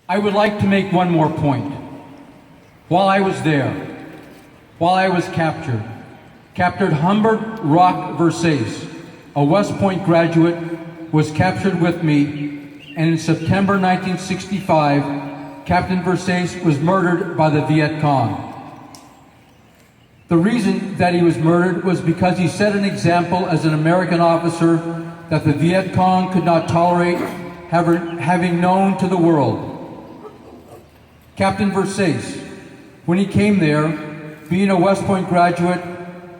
I would like to make one more point. While I was there, while I was captured Humbert Rock Versace, a West Point graduate, was captured with me, and in September 1965, Captain Versace was murdered by the Viet Cong. The reason that he was murdered was because he set an example as an American officer that the Viet Cong could not tolerate having known to the world. Captain Versace, when he came there, being a West Point graduate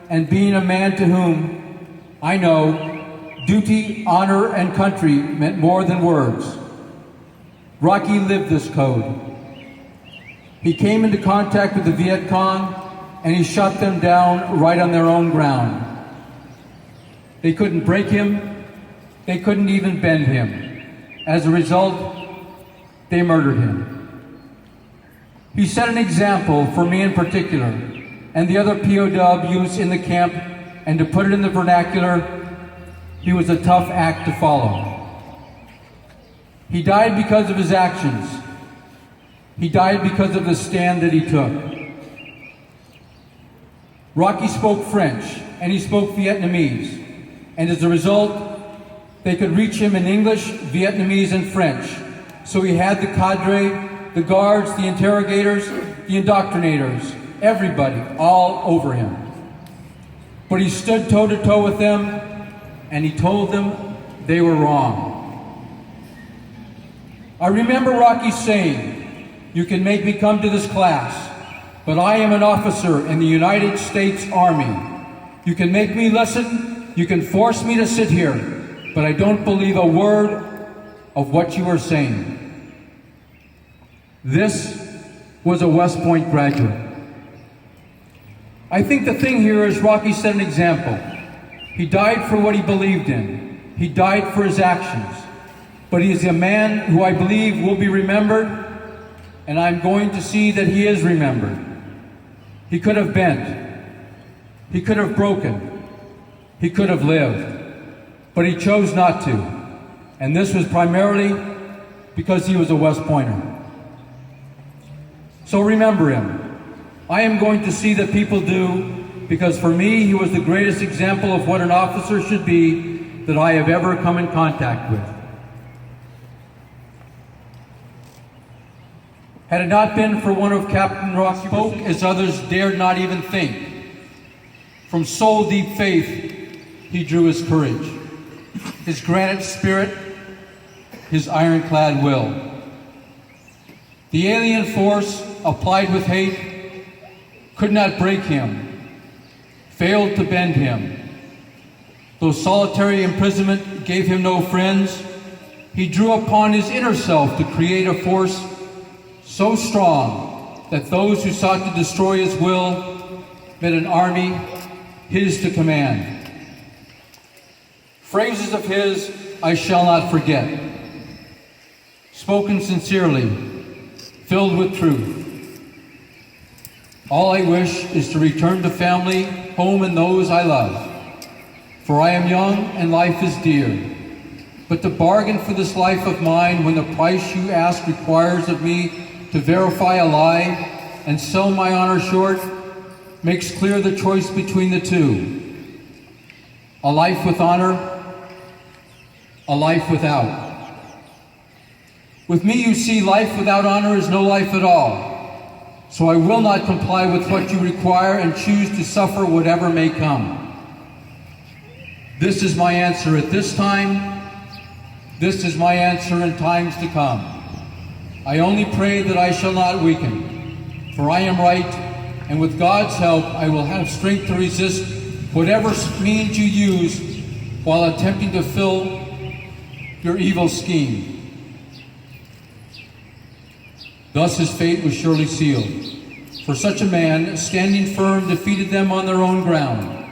and being a man to whom, I know, duty, honor, and country meant more than words, Rocky lived this code. He came into contact with the Viet Cong and he shot them down right on their own ground. They couldn't break him, they couldn't even bend him. As a result, they murdered him. He set an example for me in particular, and the other POWs in the camp, and to put it in the vernacular, he was a tough act to follow. He died because of his actions. He died because of the stand that he took. Rocky spoke French, and he spoke Vietnamese, and as a result, they could reach him in English, Vietnamese, and French. So he had the cadre, the guards, the interrogators, the indoctrinators, everybody, all over him. But he stood toe-to-toe with them, and he told them they were wrong. I remember Rocky saying, "You can make me come to this class, but I am an officer in the United States Army. You can make me listen, you can force me to sit here, but I don't believe a word of what you are saying." This was a West Point graduate. I think the thing here is Rocky set an example. He died for what he believed in. He died for his actions. But he is a man who I believe will be remembered, and I'm going to see that he is remembered. He could have bent. He could have broken. He could have lived. But he chose not to. And this was primarily because he was a West Pointer. So remember him. I am going to see that people do, because for me, he was the greatest example of what an officer should be that I have ever come in contact with. Had it not been for one of Captain Rock's spoke as others dared not even think, from soul-deep faith, he drew his courage, his granite spirit, his ironclad will. The alien force, applied with hate, could not break him, failed to bend him. Though solitary imprisonment gave him no friends, he drew upon his inner self to create a force so strong that those who sought to destroy his will met an army his to command. Phrases of his I shall not forget, spoken sincerely, filled with truth. All I wish is to return to family, home, and those I love. For I am young and life is dear. But to bargain for this life of mine when the price you ask requires of me to verify a lie and sell my honor short makes clear the choice between the two. A life with honor, a life without. With me, you see, life without honor is no life at all. So I will not comply with what you require and choose to suffer whatever may come. This is my answer at this time. This is my answer in times to come. I only pray that I shall not weaken, for I am right, and with God's help, I will have strength to resist whatever means you use while attempting to fill your evil scheme. Thus his fate was surely sealed. For such a man, standing firm, defeated them on their own ground.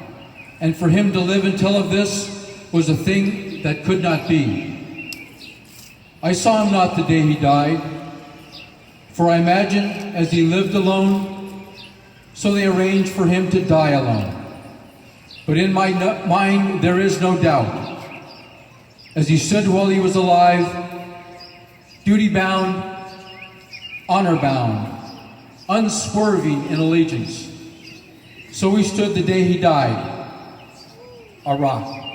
And for him to live and tell of this was a thing that could not be. I saw him not the day he died, for I imagine as he lived alone, so they arranged for him to die alone. But in my mind there is no doubt. As he stood while he was alive, duty-bound, honor-bound, unswerving in allegiance. So he stood the day he died, a rock.